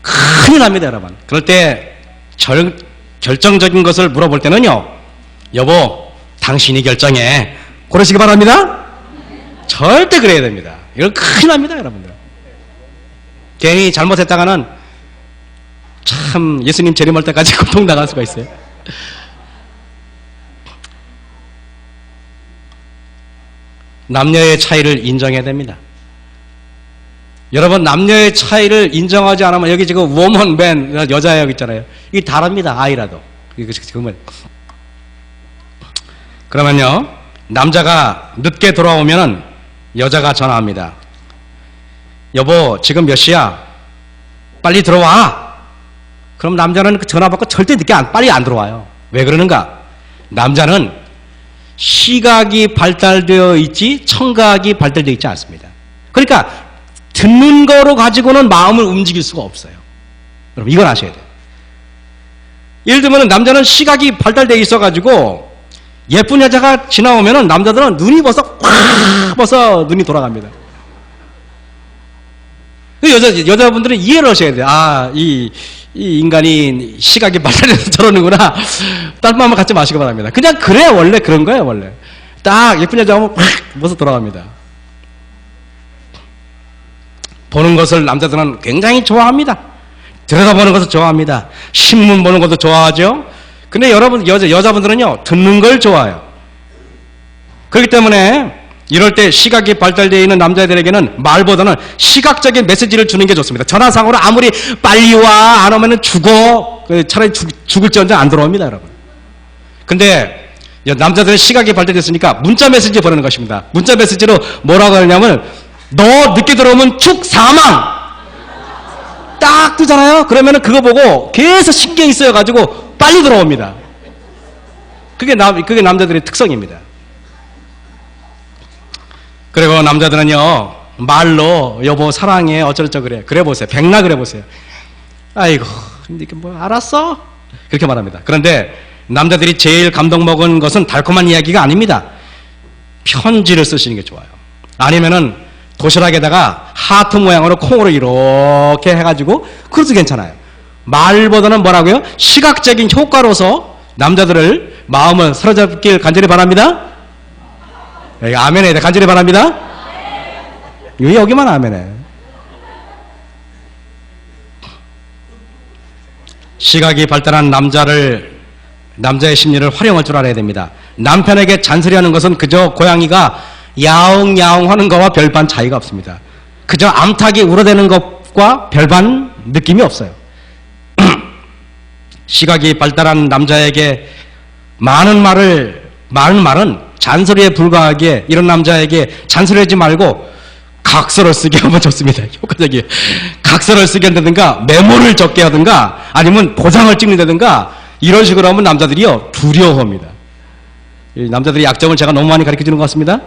큰일 납니다, 여러분. 그럴 때 결정적인 것을 물어볼 때는요, 여보, 당신이 결정해. 그러시기 바랍니다. 절대 그래야 됩니다. 이건 큰일 납니다, 여러분들. 괜히 잘못했다가는 참 예수님 재림할 때까지 고통당할 수가 있어요. 남녀의 차이를 인정해야 됩니다. 여러분, 남녀의 차이를 인정하지 않으면 여기 지금 woman, man, 여자 여기 있잖아요. 이게 다릅니다. 아이라도. 그러면요, 남자가 늦게 돌아오면은 여자가 전화합니다. 여보, 지금 몇 시야? 빨리 들어와. 그럼 남자는 그 전화 받고 절대 빨리 안 들어와요. 왜 그러는가? 남자는 시각이 발달되어 있지 청각이 발달되어 있지 않습니다. 그러니까 듣는 거로 가지고는 마음을 움직일 수가 없어요. 여러분, 이걸 아셔야 돼요. 예를 들면 남자는 시각이 발달되어 있어가지고 예쁜 여자가 지나오면은 남자들은 눈이 벌써 눈이 돌아갑니다. 여자분들은 이해를 하셔야 돼요. 아, 이 인간이 시각이 발달해서 저러는구나. 딴 마음을 갖지 마시기 바랍니다. 그냥 그래, 원래 그런 거예요, 원래. 딱 예쁜 여자 오면 벌써 돌아갑니다. 보는 것을 남자들은 굉장히 좋아합니다. 들여다보는 것을 좋아합니다. 신문 보는 것도 좋아하죠. 근데 여러분, 여자분들은요, 듣는 걸 좋아해요. 그렇기 때문에 이럴 때 시각이 발달되어 있는 남자들에게는 말보다는 시각적인 메시지를 주는 게 좋습니다. 전화상으로 아무리 빨리 와, 안 오면은 죽어. 차라리 죽을지언정 안 들어옵니다, 여러분. 근데 남자들은 시각이 발달됐으니까 문자 메시지 보내는 것입니다. 문자 메시지로 뭐라고 하냐면, 너 늦게 들어오면 축 사망! 딱 뜨잖아요? 그러면은 그거 보고 계속 신경이 쓰여가지고 빨리 들어옵니다. 그게 남자들의 특성입니다. 그리고 남자들은요, 말로 여보 사랑해 어쩌고저쩌고 그래 보세요. 백나 그래 보세요. 아이고, 이게 뭐 알았어? 그렇게 말합니다. 그런데 남자들이 제일 감동 먹은 것은 달콤한 이야기가 아닙니다. 편지를 쓰시는 게 좋아요. 아니면은 도시락에다가 하트 모양으로 콩으로 이렇게 해가지고 그것도 괜찮아요. 말보다는 뭐라고요? 시각적인 효과로서 남자들을 마음을 사로잡길 간절히 바랍니다. 아멘에 간절히 바랍니다. 왜 여기만 아멘해? 시각이 발달한 남자의 심리를 활용할 줄 알아야 됩니다. 남편에게 잔소리하는 것은 그저 고양이가 야옹야옹 하는 것과 별반 차이가 없습니다. 그저 암탉이 울어대는 것과 별반 느낌이 없어요. 시각이 발달한 남자에게 많은 말은 잔소리에 불과하기에 이런 남자에게 잔소리하지 말고 각서를 쓰게 하면 좋습니다. 효과적이에요. 각서를 쓰게 한다든가 메모를 적게 하든가 아니면 도장을 찍는다든가 이런 식으로 하면 남자들이요 두려워합니다. 남자들이 약점을 제가 너무 많이 가르쳐주는 것 같습니다.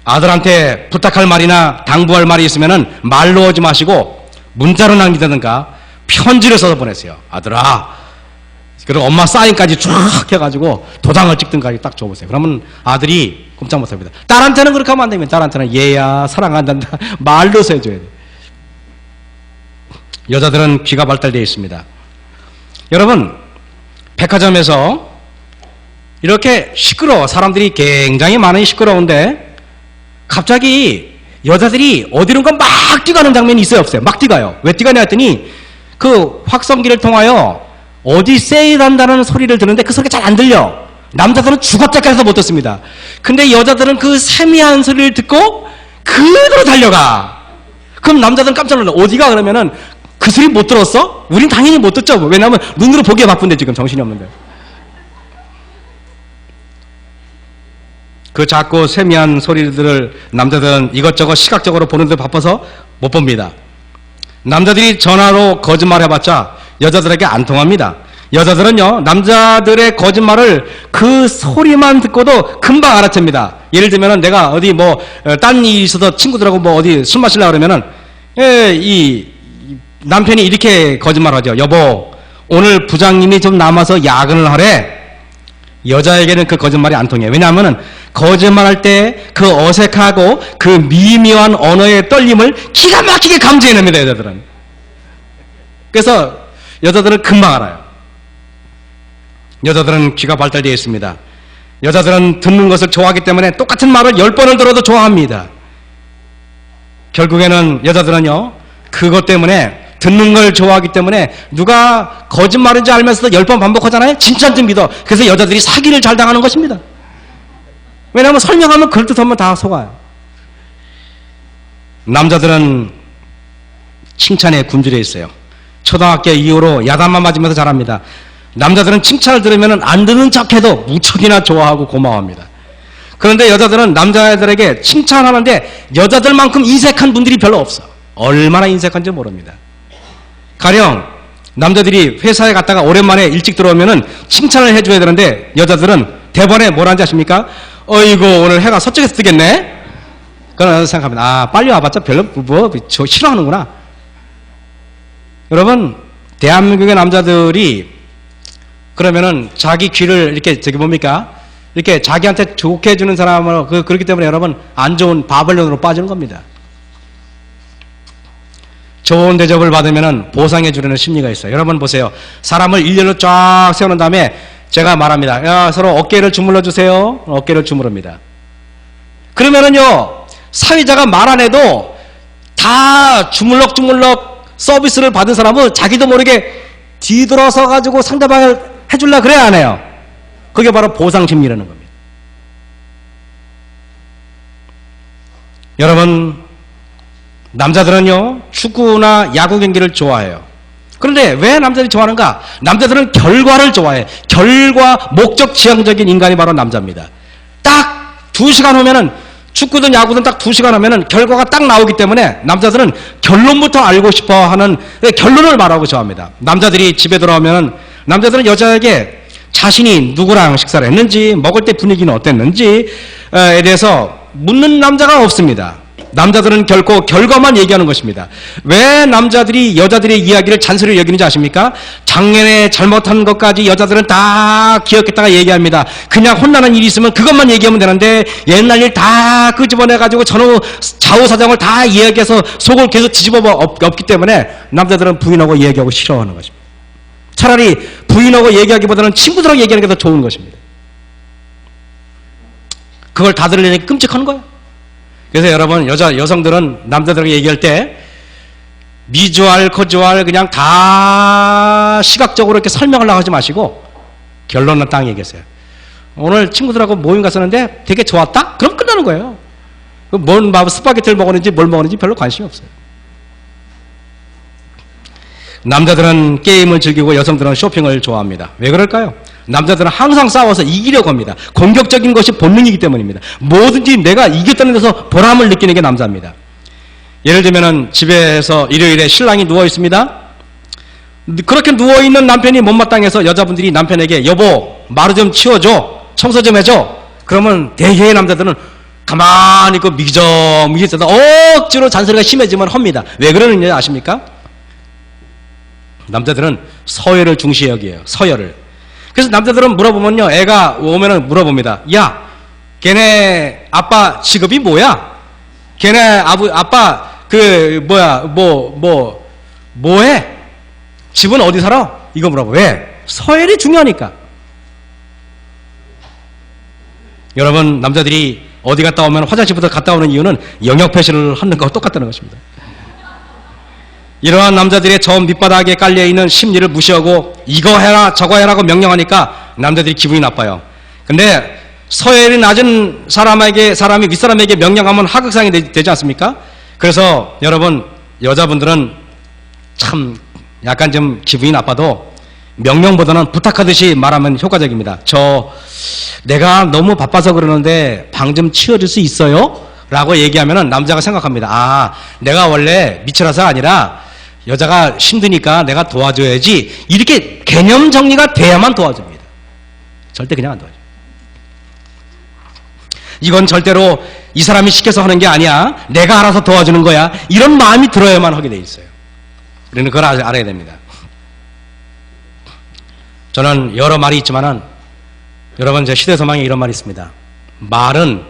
아들한테 부탁할 말이나 당부할 말이 있으면은 말로 하지 마시고 문자로 남기다든가 편지를 써서 보내세요. 아들아, 그리고 엄마 사인까지 쫙 해가지고 도장을 찍든가 딱 줘보세요. 그러면 아들이 꼼짝 못합니다. 딸한테는 그렇게 하면 안 됩니다. 딸한테는 얘야 사랑한단다 말로서 해줘야 돼요. 여자들은 귀가 발달되어 있습니다. 여러분 백화점에서 이렇게 시끄러워 사람들이 굉장히 많이 시끄러운데 갑자기 여자들이 어디론가 막 뛰어가는 장면이 있어요 없어요? 막 뛰어가요. 왜 뛰어가냐 했더니 그 확성기를 통하여 어디 세일한다는 소리를 듣는데 그 소리가 잘 안 들려. 남자들은 죽었다까지도 못 듣습니다. 근데 여자들은 그 세미한 소리를 듣고 그대로 달려가. 그럼 남자들은 깜짝 놀라. 어디가? 그러면은 그 소리 못 들었어? 우린 당연히 못 듣죠. 왜냐하면 눈으로 보기에 바쁜데 지금 정신이 없는데. 그 작고 세미한 소리들을 남자들은 이것저것 시각적으로 보는데 바빠서 못 봅니다. 남자들이 전화로 거짓말 해봤자 여자들에게 안 통합니다. 여자들은요 남자들의 거짓말을 그 소리만 듣고도 금방 알아챕니다. 예를 들면 내가 어디 뭐 딴 일이 있어서 친구들하고 뭐 어디 술 마시려고 그러면은 이 남편이 이렇게 거짓말하죠. 여보 오늘 부장님이 좀 남아서 야근을 하래. 여자에게는 그 거짓말이 안 통해요. 왜냐하면 거짓말할 때 그 어색하고 그 미묘한 언어의 떨림을 기가 막히게 감지해냅니다. 여자들은. 그래서 여자들은 금방 알아요. 여자들은 귀가 발달되어 있습니다. 여자들은 듣는 것을 좋아하기 때문에 똑같은 말을 10번을 들어도 좋아합니다. 결국에는 여자들은요 그것 때문에 듣는 걸 좋아하기 때문에 누가 거짓말인지 알면서도 10번 반복하잖아요. 진짜인 줄 믿어. 그래서 여자들이 사기를 잘 당하는 것입니다. 왜냐하면 설명하면 그럴듯하면 다 속아요. 남자들은 칭찬에 굶주려 있어요. 초등학교 이후로 야단만 맞으면서 자랍니다. 남자들은 칭찬을 들으면 안 듣는 척해도 무척이나 좋아하고 고마워합니다. 그런데 여자들은 남자애들에게 칭찬하는데 여자들만큼 인색한 분들이 별로 없어. 얼마나 인색한지 모릅니다. 가령 남자들이 회사에 갔다가 오랜만에 일찍 들어오면은 칭찬을 해줘야 되는데 여자들은 대번에 뭐라는지 아십니까? 어이구 오늘 해가 서쪽에서 뜨겠네? 그런 생각합니다. 아 빨리 와봤자 별로 저 싫어하는구나. 여러분 대한민국의 남자들이 그러면은 자기 귀를 이렇게 저기 뭡니까? 이렇게 자기한테 좋게 해주는 사람으로 그렇기 때문에 여러분 안 좋은 바벨론으로 빠지는 겁니다. 좋은 대접을 받으면 보상해 주려는 심리가 있어요. 여러분 보세요. 사람을 일렬로 쫙 세우는 다음에 제가 말합니다. 야, 서로 어깨를 주물러 주세요. 어깨를 주무릅니다. 그러면은요, 사회자가 말 안 해도 다 주물럭주물럭 서비스를 받은 사람은 자기도 모르게 뒤돌아서 가지고 상대방을 해줄라 그래야 안 해요. 그게 바로 보상 심리라는 겁니다. 여러분, 남자들은요 축구나 야구 경기를 좋아해요. 그런데 왜 남자들이 좋아하는가? 남자들은 결과를 좋아해. 결과 목적 지향적인 인간이 바로 남자입니다. 딱 2시간 후면은 축구든 야구든 딱 2시간 하면은 결과가 딱 나오기 때문에 남자들은 결론부터 알고 싶어 하는 결론을 말하고 좋아합니다. 남자들이 집에 돌아오면은 남자들은 여자에게 자신이 누구랑 식사를 했는지 먹을 때 분위기는 어땠는지에 대해서 묻는 남자가 없습니다. 남자들은 결코 결과만 얘기하는 것입니다. 왜 남자들이 여자들의 이야기를 잔소리로 여기는지 아십니까? 작년에 잘못한 것까지 여자들은 다 기억했다가 얘기합니다. 그냥 혼나는 일이 있으면 그것만 얘기하면 되는데 옛날 일 다 끄집어내가지고 전후 좌우사정을 다 이야기해서 속을 계속 뒤집어 없기 때문에 남자들은 부인하고 얘기하고 싫어하는 것입니다. 차라리 부인하고 얘기하기보다는 친구들하고 얘기하는 게 더 좋은 것입니다. 그걸 다 들으려니까 끔찍한 거예요. 그래서 여러분 여성들은 남자들에게 얘기할 때 미주알 코주알 그냥 다 시각적으로 이렇게 설명을 하지 마시고 결론은 딱 얘기했어요. 오늘 친구들하고 모임 갔었는데 되게 좋았다? 그럼 끝나는 거예요. 뭔 스파게티를 먹었는지 뭘 먹었는지 별로 관심이 없어요. 남자들은 게임을 즐기고 여성들은 쇼핑을 좋아합니다. 왜 그럴까요? 남자들은 항상 싸워서 이기려고 합니다. 공격적인 것이 본능이기 때문입니다. 뭐든지 내가 이겼다는 데서 보람을 느끼는 게 남자입니다. 예를 들면 집에서 일요일에 신랑이 누워 있습니다. 그렇게 누워 있는 남편이 못마땅해서 여자분들이 남편에게 여보 마루 좀 치워줘, 청소 좀 해줘. 그러면 대개의 남자들은 가만히 있고 미기적미기 있어서 억지로 잔소리가 심해지면 합니다. 왜 그러는지 아십니까? 남자들은 서열을 중시 여기에요. 서열을. 그래서 남자들은 물어보면요, 애가 오면은 물어봅니다. 야, 걔네 아빠 직업이 뭐야? 걔네 아빠 뭐해? 집은 어디 살아? 이거 물어봐. 왜? 서열이 중요하니까. 여러분, 남자들이 어디 갔다 오면 화장실부터 갔다 오는 이유는 영역 표시를 하는 거와 똑같다는 것입니다. 이러한 남자들의 저 밑바닥에 깔려있는 심리를 무시하고 이거 해라 저거 해라고 명령하니까 남자들이 기분이 나빠요. 근데 서열이 낮은 사람이 윗사람에게 명령하면 하극상이 되지 않습니까? 그래서 여러분, 여자분들은 참 약간 좀 기분이 나빠도 명령보다는 부탁하듯이 말하면 효과적입니다. 내가 너무 바빠서 그러는데 방 좀 치워줄 수 있어요? 라고 얘기하면 남자가 생각합니다. 아, 내가 원래 미치라서 아니라 여자가 힘드니까 내가 도와줘야지. 이렇게 개념 정리가 돼야만 도와줍니다. 절대 그냥 안 도와줘요. 이건 절대로 이 사람이 시켜서 하는 게 아니야. 내가 알아서 도와주는 거야. 이런 마음이 들어야만 하게 돼 있어요. 우리는 그걸 알아야 됩니다. 저는 여러 말이 있지만은 여러분, 제 시대소망에 이런 말이 있습니다. 말은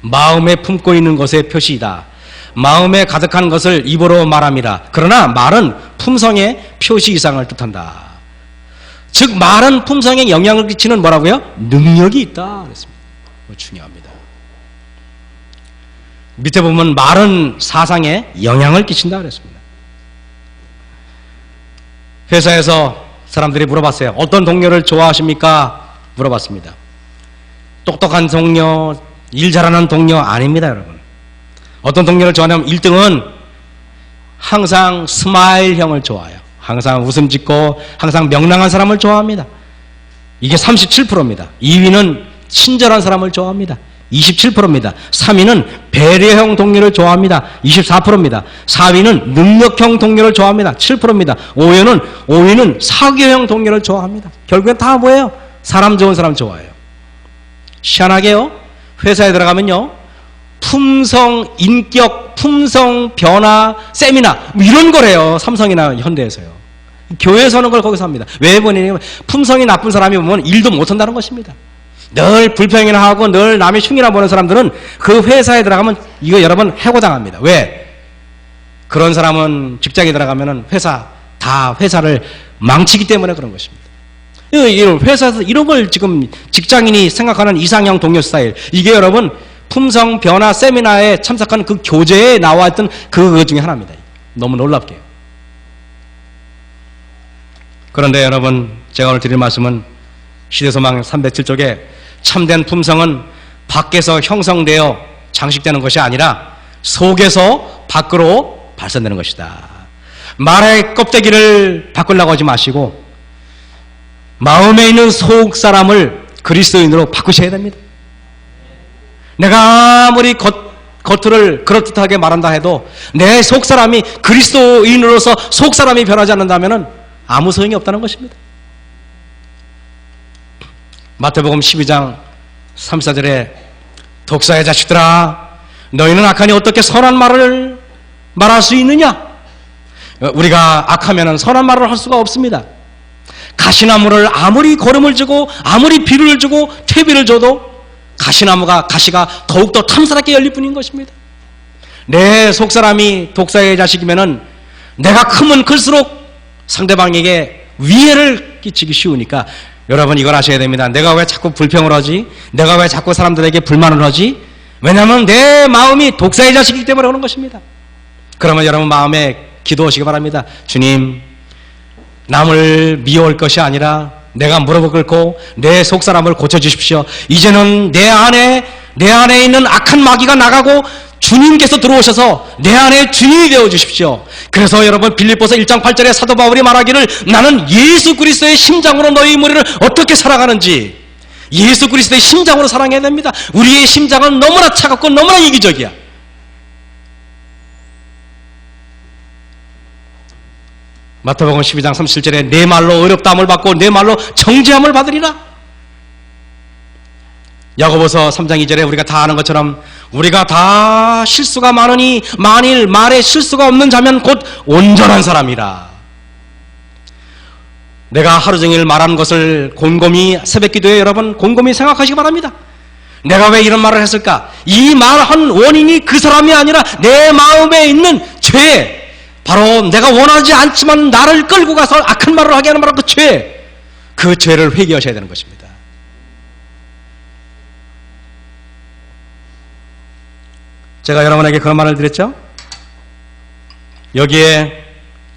마음에 품고 있는 것의 표시이다. 마음에 가득한 것을 입으로 말함이라. 그러나 말은 품성의 표시 이상을 뜻한다. 즉 말은 품성에 영향을 끼치는 뭐라고요? 능력이 있다 그랬습니다. 중요합니다. 밑에 보면 말은 사상에 영향을 끼친다 그랬습니다. 회사에서 사람들이 물어봤어요. 어떤 동료를 좋아하십니까? 물어봤습니다. 똑똑한 동료, 일 잘하는 동료 아닙니다, 여러분. 어떤 동료를 좋아하냐면 1등은 항상 스마일형을 좋아해요. 항상 웃음 짓고 항상 명랑한 사람을 좋아합니다. 이게 37%입니다. 2위는 친절한 사람을 좋아합니다. 27%입니다. 3위는 배려형 동료를 좋아합니다. 24%입니다. 4위는 능력형 동료를 좋아합니다. 7%입니다. 5위는 사교형 동료를 좋아합니다. 결국엔 다 뭐예요? 사람 좋은 사람 좋아해요. 희한하게요, 회사에 들어가면요, 품성, 인격, 품성, 변화, 세미나 뭐 이런 거래요. 삼성이나 현대에서요. 교회에서 하는 걸 거기서 합니다. 왜 보냐면 품성이 나쁜 사람이 보면 일도 못한다는 것입니다. 늘 불평이나 하고 늘 남의 흉이나 보는 사람들은 그 회사에 들어가면 이거 여러분 해고당합니다. 왜? 그런 사람은 직장에 들어가면 회사를 망치기 때문에 그런 것입니다. 회사에서 이런 걸 지금 직장인이 생각하는 이상형 동료 스타일, 이게 여러분 품성 변화 세미나에 참석한 그 교재에 나와 있던 그거 중에 하나입니다. 너무 놀랍게요. 그런데 여러분, 제가 오늘 드릴 말씀은 시대소망 307쪽에 참된 품성은 밖에서 형성되어 장식되는 것이 아니라 속에서 밖으로 발산되는 것이다. 말의 껍데기를 바꾸려고 하지 마시고 마음에 있는 속 사람을 그리스도인으로 바꾸셔야 됩니다. 내가 아무리 겉을 그럴듯하게 말한다 해도 내 속 사람이 그리스도인으로서 속 사람이 변하지 않는다면 아무 소용이 없다는 것입니다. 마태복음 12장 34절에 독사의 자식들아, 너희는 악하니 어떻게 선한 말을 말할 수 있느냐? 우리가 악하면 선한 말을 할 수가 없습니다. 가시나무를 아무리 거름을 주고 아무리 비료를 주고 퇴비를 줘도 가시가 더욱더 탐스럽게 열릴 뿐인 것입니다. 내 속사람이 독사의 자식이면은 내가 크면 클수록 상대방에게 위해를 끼치기 쉬우니까 여러분 이걸 아셔야 됩니다. 내가 왜 자꾸 불평을 하지? 내가 왜 자꾸 사람들에게 불만을 하지? 왜냐하면 내 마음이 독사의 자식이기 때문에 그런 것입니다. 그러면 여러분 마음에 기도하시기 바랍니다. 주님, 남을 미워할 것이 아니라 내가 무릎을 꿇고 내 속사람을 고쳐주십시오. 이제는 내 안에 있는 악한 마귀가 나가고 주님께서 들어오셔서 내 안에 주님이 되어주십시오. 그래서 여러분 빌립보서 1장 8절에 사도 바울이 말하기를 나는 예수 그리스도의 심장으로 너희 머리를 어떻게 살아가는지 예수 그리스도의 심장으로 사랑해야 됩니다. 우리의 심장은 너무나 차갑고 너무나 이기적이야. 마태복음 12장 37절에 내 말로 어렵다함을 받고 내 말로 정죄함을 받으리라. 야고보서 3장 2절에 우리가 다 아는 것처럼 우리가 다 실수가 많으니 만일 말에 실수가 없는 자면 곧 온전한 사람이라. 내가 하루 종일 말한 것을 곰곰이 새벽기도에 여러분 곰곰이 생각하시기 바랍니다. 내가 왜 이런 말을 했을까? 이 말한 원인이 그 사람이 아니라 내 마음에 있는 죄, 바로 내가 원하지 않지만 나를 끌고 가서 악한 말을 하게 하는 바로 그 죄, 그 죄를 회개하셔야 되는 것입니다. 제가 여러분에게 그런 말을 드렸죠? 여기에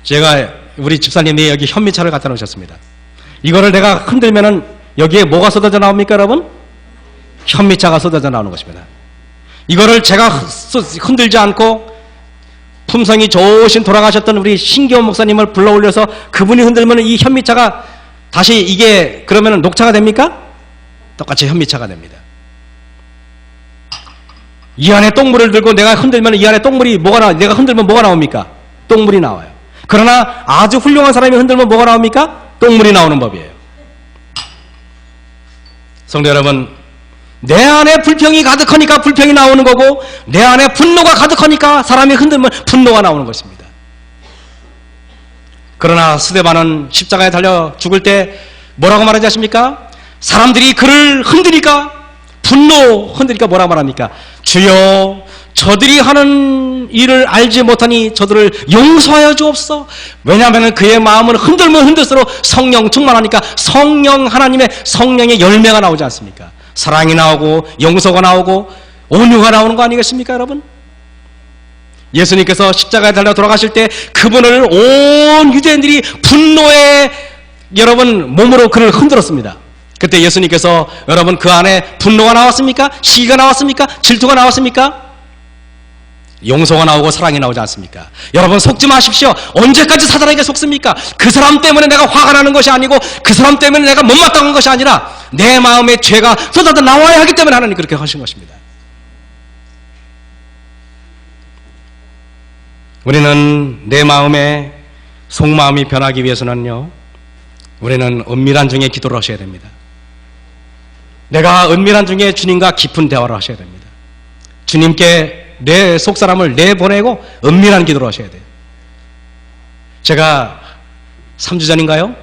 제가 우리 집사님이 여기 현미차를 갖다 놓으셨습니다. 이거를 내가 흔들면은 여기에 뭐가 쏟아져 나옵니까, 여러분? 현미차가 쏟아져 나오는 것입니다. 이거를 제가 흔들지 않고 품성이 좋으신 돌아가셨던 우리 신기원 목사님을 불러 올려서 그분이 흔들면 이 현미차가 다시 이게 그러면 녹차가 됩니까? 똑같이 현미차가 됩니다. 이 안에 똥물을 들고 내가 흔들면 이 안에 똥물이 내가 흔들면 뭐가 나옵니까? 똥물이 나와요. 그러나 아주 훌륭한 사람이 흔들면 뭐가 나옵니까? 똥물이 나오는 법이에요. 성도 여러분, 내 안에 불평이 가득하니까 불평이 나오는 거고 내 안에 분노가 가득하니까 사람이 흔들면 분노가 나오는 것입니다. 그러나 스데반은 십자가에 달려 죽을 때 뭐라고 말하지 않습니까? 사람들이 그를 흔드니까 흔드니까 뭐라고 말합니까? 주여, 저들이 하는 일을 알지 못하니 저들을 용서하여 주옵소서. 왜냐하면 그의 마음은 흔들면 흔들수록 성령 충만하니까 하나님의 성령의 열매가 나오지 않습니까? 사랑이 나오고 용서가 나오고 온유가 나오는 거 아니겠습니까, 여러분? 예수님께서 십자가에 달려 돌아가실 때 그분을 온 유대인들이 분노의 여러분 몸으로 그를 흔들었습니다. 그때 예수님께서 여러분 그 안에 분노가 나왔습니까? 시기가 나왔습니까? 질투가 나왔습니까? 용서가 나오고 사랑이 나오지 않습니까? 여러분 속지 마십시오. 언제까지 사단에게 속습니까? 그 사람 때문에 내가 화가 나는 것이 아니고 그 사람 때문에 내가 못마땅한 것이 아니라 내 마음의 죄가 쏟아져 나와야 하기 때문에 하나님 그렇게 하신 것입니다. 우리는 내 마음의 속마음이 변하기 위해서는요, 우리는 은밀한 중에 기도를 하셔야 됩니다. 내가 은밀한 중에 주님과 깊은 대화를 하셔야 됩니다. 주님께 내 속사람을 내보내고 은밀한 기도를 하셔야 돼요. 제가 3주 전인가요?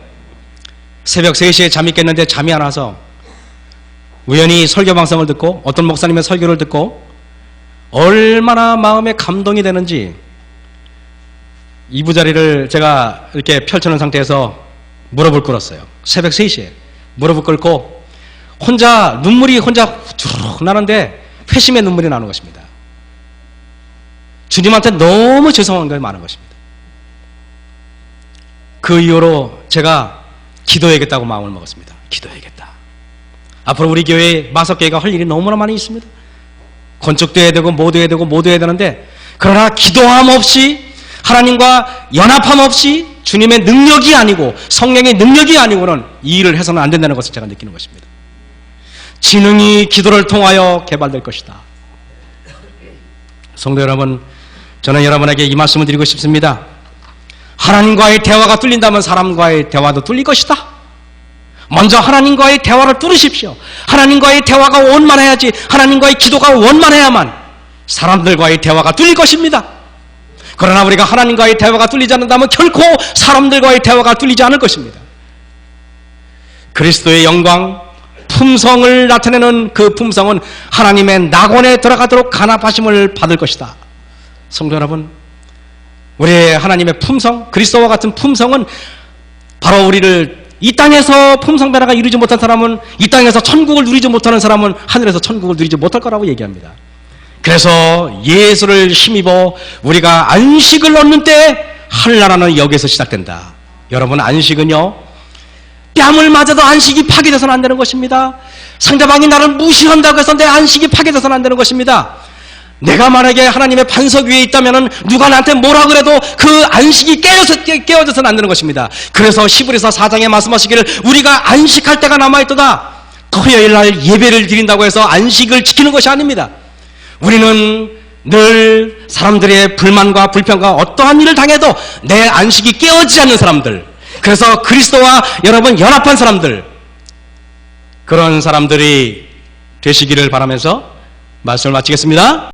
새벽 3시에 잠이 깼는데 잠이 안 와서 우연히 설교 방송을 듣고 어떤 목사님의 설교를 듣고 얼마나 마음에 감동이 되는지 이부자리를 제가 이렇게 펼쳐놓은 상태에서 무릎을 꿇었어요. 새벽 3시에 무릎을 꿇고 눈물이 혼자 쭉 나는데 회심의 눈물이 나는 것입니다. 주님한테 너무 죄송한 게 많은 것입니다. 그 이후로 제가 기도해야겠다고 마음을 먹었습니다. 기도해야겠다. 앞으로 우리 교회에 마석교회가 할 일이 너무나 많이 있습니다. 건축도 해야 되고 모두 해야 되고 모두 해야 되는데 그러나 기도함 없이 하나님과 연합함 없이 주님의 능력이 아니고 성령의 능력이 아니고는 이 일을 해서는 안 된다는 것을 제가 느끼는 것입니다. 지능이 기도를 통하여 개발될 것이다. 성도 여러분, 저는 여러분에게 이 말씀을 드리고 싶습니다. 하나님과의 대화가 뚫린다면 사람과의 대화도 뚫릴 것이다. 먼저 하나님과의 대화를 뚫으십시오. 하나님과의 대화가 원만해야지, 하나님과의 기도가 원만해야만 사람들과의 대화가 뚫릴 것입니다. 그러나 우리가 하나님과의 대화가 뚫리지 않는다면 결코 사람들과의 대화가 뚫리지 않을 것입니다. 그리스도의 영광, 품성을 나타내는 그 품성은 하나님의 낙원에 들어가도록 간합하심을 받을 것이다. 성도 여러분, 우리의 하나님의 품성, 그리스도와 같은 품성은 바로 우리를 이 땅에서 품성 변화가 이루지 못한 사람은, 이 땅에서 천국을 누리지 못하는 사람은 하늘에서 천국을 누리지 못할 거라고 얘기합니다. 그래서 예수를 힘입어 우리가 안식을 얻는 때 하늘나라는 여기에서 시작된다. 여러분, 안식은요, 뺨을 맞아도 안식이 파괴돼서는 안 되는 것입니다. 상대방이 나를 무시한다고 해서 내 안식이 파괴돼서는 안 되는 것입니다. 내가 만약에 하나님의 반석 위에 있다면 누가 나한테 뭐라 그래도 그 안식이 깨어져서는 안 되는 것입니다. 그래서 히브리서 4장에 말씀하시기를 우리가 안식할 때가 남아있도다. 토요일날 예배를 드린다고 해서 안식을 지키는 것이 아닙니다. 우리는 늘 사람들의 불만과 불평과 어떠한 일을 당해도 내 안식이 깨어지지 않는 사람들, 그래서 그리스도와 여러분 연합한 사람들, 그런 사람들이 되시기를 바라면서 말씀을 마치겠습니다.